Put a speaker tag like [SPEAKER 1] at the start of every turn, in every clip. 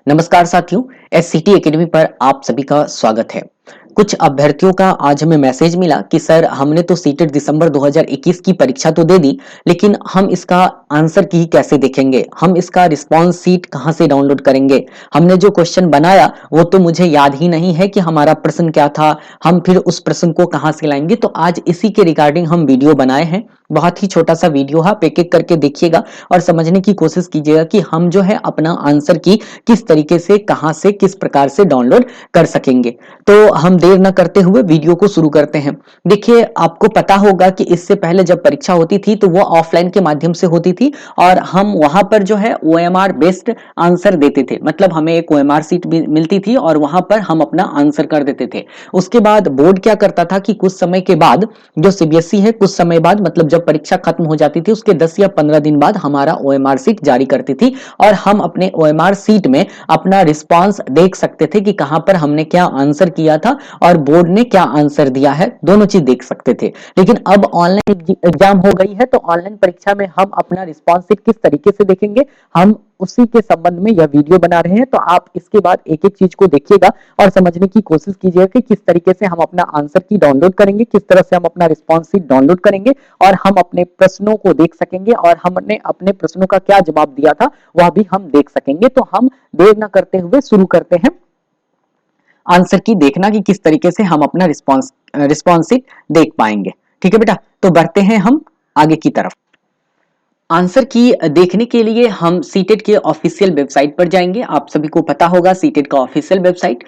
[SPEAKER 1] नमस्कार साथियों, एससीटी एकेडमी पर आप सभी का स्वागत है। कुछ अभ्यर्थियों का आज हमें मैसेज मिला कि सर हमने तो सीटेट दिसंबर 2021 की परीक्षा तो दे दी, लेकिन हम इसका आंसर की कैसे देखेंगे? हम इसका रिस्पॉन्स सीट कहाँ से डाउनलोड करेंगे? हमने जो क्वेश्चन बनाया वो तो मुझे याद ही नहीं है कि हमारा प्रश्न क्या था, हम फिर उस प्रश्न को कहाँ से लाएंगे? तो आज इसी के रिगार्डिंग हम वीडियो बनाए हैं। बहुत ही छोटा सा वीडियो है, आप एक एक करके देखिएगा और समझने की कोशिश कीजिएगा कि हम जो है अपना आंसर की किस तरीके से, कहां से, किस प्रकार से डाउनलोड कर सकेंगे। तो हम देर न करते हुए वीडियो को शुरू करते हैं। देखिए, आपको पता होगा कि इससे पहले जब परीक्षा होती थी तो वो ऑफलाइन के माध्यम से होती थी और हम वहां पर जो है ओएमआर बेस्ड आंसर देते थे। मतलब हमें एक ओएमआर सीट मिलती थी और वहां पर हम अपना आंसर कर देते थे। उसके बाद बोर्ड क्या करता था कि कुछ समय के बाद जो सीबीएसई है, कुछ समय बाद मतलब जब परीक्षा खत्म हो जाती थी उसके 10 या 15 दिन बाद हमारा ओएमआर सीट जारी करती थी और हम अपने ओएमआर सीट में अपना रिस्पांस देख सकते थे कि कहां पर हमने क्या आंसर किया था और बोर्ड ने क्या आंसर दिया है, दोनों चीज देख सकते थे। लेकिन अब ऑनलाइन एग्जाम हो गई है तो ऑनलाइन परीक्षा में हम अपना रिस्पांस सीट किस तरीके से देखेंगे, हम उसी के संबंध में यह वीडियो बना रहे हैं। तो आप इसके बाद एक एक चीज को देखिएगा और समझने की कोशिश कीजिएगा कि किस तरीके से हम अपना आंसर की डाउनलोड करेंगे, किस तरह से हम अपना रिस्पांस सीट डाउनलोड करेंगे और हम अपने प्रश्नों को देख सकेंगे और हमने अपने प्रश्नों का क्या जवाब दिया था वह भी हम देख सकेंगे। तो हम देर न करते हुए शुरू करते हैं आंसर की देखना कि किस तरीके से हम अपना रिस्पांस सीट देख पाएंगे। ठीक है बेटा, तो बढ़ते हैं हम आगे की तरफ। आंसर की देखने के लिए हम सीटेट के ऑफिशियल वेबसाइट पर जाएंगे। आप सभी को पता होगा सीटेट का ऑफिशियल वेबसाइट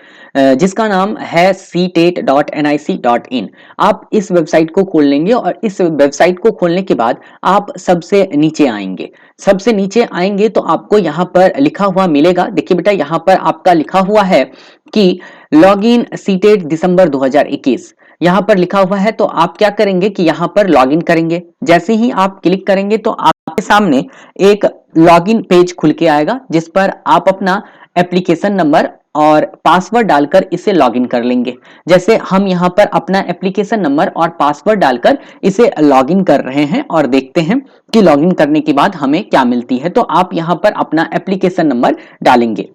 [SPEAKER 1] जिसका नाम है ctet.nic.in। आप इस वेबसाइट को खोल लेंगे और इस वेबसाइट को खोलने के बाद आप सबसे नीचे आएंगे। सबसे नीचे आएंगे तो आपको यहाँ पर लिखा हुआ मिलेगा। देखिए बेटा, यहाँ पर आपका लिखा हुआ है कि लॉग इन सीटेट दिसंबर 2021 यहाँ पर लिखा हुआ है। तो आप क्या करेंगे कि यहाँ पर लॉगिन करेंगे। जैसे ही आप क्लिक करेंगे तो आपके सामने एक लॉगिन पेज खुल के आएगा जिस पर आप अपना एप्लीकेशन नंबर और पासवर्ड डालकर इसे लॉगिन कर लेंगे। जैसे हम यहाँ पर अपना एप्लीकेशन नंबर और पासवर्ड डालकर इसे लॉगिन कर रहे हैं और देखते हैं कि लॉगिन करने के बाद हमें क्या मिलती है। तो आप यहाँ पर अपना एप्लीकेशन नंबर डालेंगे।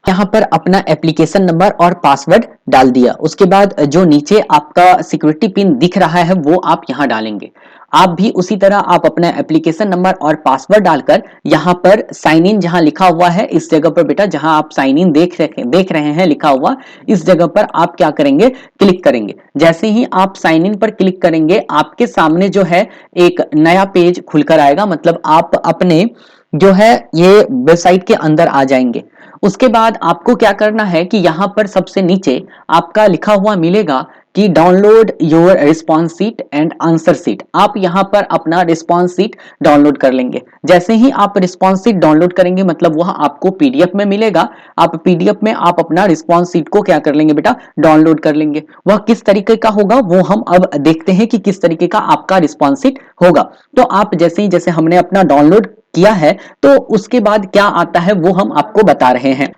[SPEAKER 1] यहाँ पर अपना एप्लीकेशन नंबर और पासवर्ड डाल दिया। उसके बाद जो नीचे आपका सिक्योरिटी पिन दिख रहा है वो आप यहाँ डालेंगे। आप भी उसी तरह आप अपना एप्लीकेशन नंबर और पासवर्ड डालकर यहाँ पर साइन इन जहाँ लिखा हुआ है इस जगह पर बेटा, जहाँ आप साइन इन देख रहे हैं लिखा हुआ, इस जगह पर आप क्या करेंगे, क्लिक करेंगे। जैसे ही आप साइन इन पर क्लिक करेंगे आपके सामने जो है एक नया पेज खुलकर आएगा। मतलब आप अपने जो है ये वेबसाइट के अंदर आ जाएंगे। उसके बाद आपको क्या करना है कि यहाँ पर सबसे नीचे आपका लिखा हुआ मिलेगा कि download your response sheet and answer sheet. आप यहाँ पर अपना रिस्पॉन्स सीट डाउनलोड कर लेंगे। जैसे ही आप रिस्पॉन्स सीट डाउनलोड करेंगे मतलब वह आपको पीडीएफ में मिलेगा। आप पीडीएफ में आप अपना रिस्पॉन्स सीट को क्या कर लेंगे बेटा, डाउनलोड कर लेंगे। वह किस तरीके का होगा वो हम अब देखते हैं कि किस तरीके का आपका रिस्पॉन्स सीट होगा। तो आप जैसे हमने अपना डाउनलोड किया है तो उसके बाद क्या आता है वो हम आपको बता रहे हैं।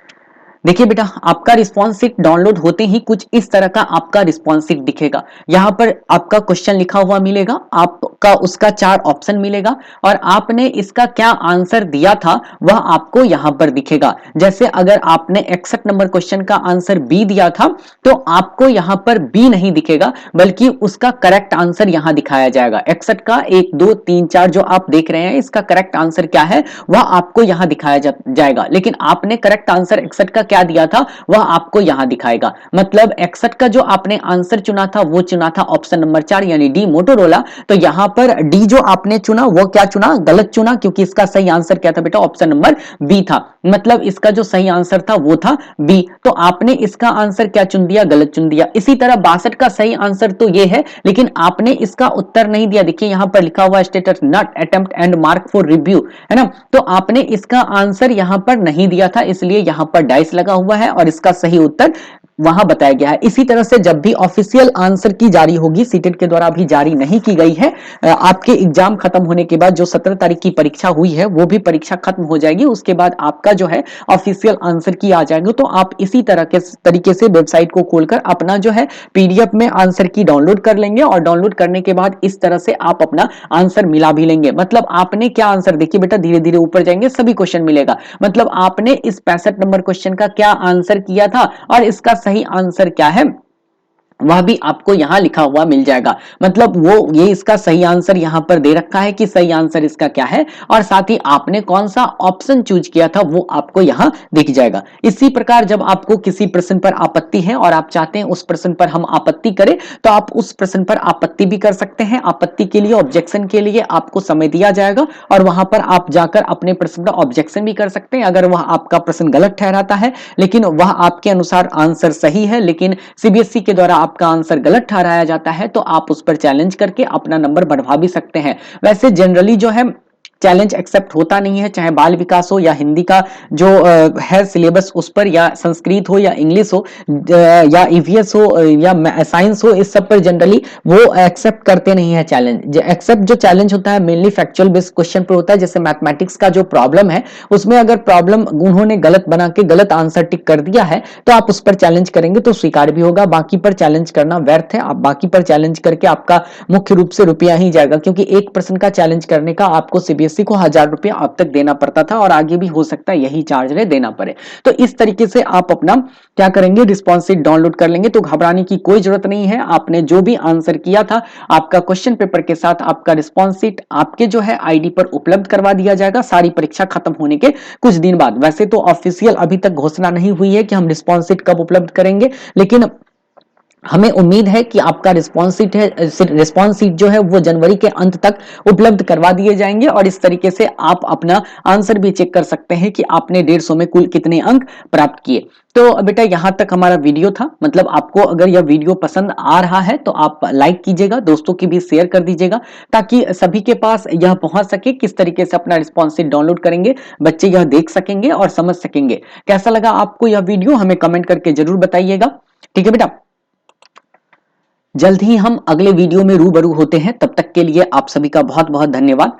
[SPEAKER 1] देखिए बेटा, आपका रिस्पॉन्स सीट डाउनलोड होते ही कुछ इस तरह का आपका रिस्पॉन्स सीट दिखेगा। यहाँ पर आपका क्वेश्चन लिखा हुआ मिलेगा, आपका उसका 4 ऑप्शन मिलेगा और आपने इसका क्या आंसर दिया था वह आपको यहाँ पर दिखेगा। जैसे अगर आपने 61 नंबर क्वेश्चन का आंसर बी दिया था तो आपको यहाँ पर बी नहीं दिखेगा बल्कि उसका करेक्ट आंसर यहाँ दिखाया जाएगा। 61 का 1 2 3 4 जो आप देख रहे हैं इसका करेक्ट आंसर क्या है वह आपको यहाँ दिखाया जाएगा। लेकिन आपने करेक्ट आंसर 61 का क्या दिया था वह आपको यहां दिखाएगा। मतलब 61 का जो आपने आंसर चुना था वो चुना था ऑप्शन नंबर 4 यानी डी मोटोरोला। तो यहां पर डी जो आपने चुना वो क्या चुना, गलत चुना, क्योंकि इसका सही आंसर क्या था बेटा, ऑप्शन नंबर बी था। मतलब इसका जो सही आंसर था वो था बी। तो आपने इसका आंसर क्या चुन दिया, गलत चुन दिया। इसी तरह 62 का सही आंसर तो ये है लेकिन आपने इसका उत्तर नहीं दिया। देखिए यहां पर लिखा हुआ status not attempt and mark for review, है ना। तो आपने इसका आंसर यहां पर नहीं दिया था इसलिए यहां पर डाइस लगा हुआ है और इसका सही उत्तर वहां बताया गया है। इसी तरह से जब भी ऑफिशियल आंसर की जारी होगी, सीटेट के द्वारा अभी जारी नहीं की गई है, आपके एग्जाम खत्म होने के बाद जो 17 तारीख की परीक्षा हुई है वो भी परीक्षा खत्म हो जाएगी, उसके बाद आपका जो है ऑफिशियल आंसर की आ जाएंगे। तो आप इसी तरह के तरीके से वेबसाइट को खोलकर अपना जो है पीडीएफ में आंसर की डाउनलोड कर लेंगे, और डाउनलोड करने के बाद इस तरह से आप अपना आंसर मिला भी लेंगे। मतलब आपने क्या आंसर, देखिए बेटा धीरे धीरे ऊपर जाएंगे सभी क्वेश्चन मिलेगा, मतलब आपने इस 65 नंबर क्वेश्चन का क्या आंसर किया था और इसका सही आंसर क्या है वह भी आपको यहां लिखा हुआ मिल जाएगा। मतलब वो ये इसका सही आंसर यहां पर दे रखा है कि सही आंसर इसका क्या है, और साथ ही आपने कौन सा ऑप्शन चूज किया था वो आपको यहां दिख जाएगा। इसी प्रकार जब आपको किसी प्रश्न पर आपत्ति है और आप चाहते हैं उस प्रश्न पर हम आपत्ति करें, तो आप उस प्रश्न पर आपत्ति भी कर सकते हैं। आपत्ति के लिए, ऑब्जेक्शन के लिए आपको समय दिया जाएगा, और वहां पर आप जाकर अपने प्रश्न पर ऑब्जेक्शन भी कर सकते हैं। अगर वह आपका प्रश्न गलत ठहराता है लेकिन वह आपके अनुसार आंसर सही है, लेकिन सीबीएसई के द्वारा आपका आंसर गलत ठहराया जाता है, तो आप उस पर चैलेंज करके अपना नंबर बढ़वा भी सकते हैं। वैसे जनरली जो है चैलेंज एक्सेप्ट होता नहीं है, चाहे बाल विकास हो या हिंदी का जो है सिलेबस उस पर, या संस्कृत हो या इंग्लिश हो, या ईवीएस हो या साइंस हो, इस सब पर जनरली वो एक्सेप्ट करते नहीं है चैलेंज। एक्सेप्ट जो चैलेंज होता है मेनली फैक्चुअल बेस्ड क्वेश्चन पर होता है। जैसे मैथमेटिक्स का जो प्रॉब्लम है उसमें अगर प्रॉब्लम उन्होंने गलत बना के गलत आंसर टिक कर दिया है तो आप उस पर चैलेंज करेंगे तो स्वीकार भी होगा, बाकी पर चैलेंज करना व्यर्थ है। आप बाकी पर चैलेंज करके आपका मुख्य रूप से रुपया ही जाएगा, क्योंकि एक प्रश्न का चैलेंज करने का आपको सीबीएसई को 1000 रुपया अब तक देना पड़ता था, और आगे भी हो सकता है यही चार्ज रहे देना पड़े। तो इस तरीके से आप अपना क्या करेंगे, रिस्पॉन्स शीट डाउनलोड कर लेंगे। तो घबराने की कोई जरूरत नहीं है, आपने जो भी आंसर किया था आपका क्वेश्चन पेपर के साथ आपका रिस्पॉन्स शीट आपके जो है आईडी पर उपलब्ध करवा दिया जाएगा सारी परीक्षा खत्म होने के कुछ दिन बाद। वैसे तो ऑफिशियल अभी तक घोषणा नहीं हुई है कि हम रिस्पॉन्स शीट कब उपलब्ध करेंगे, लेकिन हमें उम्मीद है कि आपका रिस्पॉन्स शीट जो है वो जनवरी के अंत तक उपलब्ध करवा दिए जाएंगे, और इस तरीके से आप अपना आंसर भी चेक कर सकते हैं कि आपने 150 में कुल कितने अंक प्राप्त किए। तो बेटा यहां तक हमारा वीडियो था। मतलब आपको अगर यह वीडियो पसंद आ रहा है तो आप लाइक कीजिएगा, दोस्तों की भी शेयर कर दीजिएगा, ताकि सभी के पास यह पहुंच सके किस तरीके से अपना रिस्पॉन्स शीट डाउनलोड करेंगे, बच्चे यह देख सकेंगे और समझ सकेंगे। कैसा लगा आपको यह वीडियो हमें कमेंट करके जरूर बताइएगा। ठीक है बेटा, जल्द ही हम अगले वीडियो में रूबरू होते हैं, तब तक के लिए आप सभी का बहुत बहुत धन्यवाद।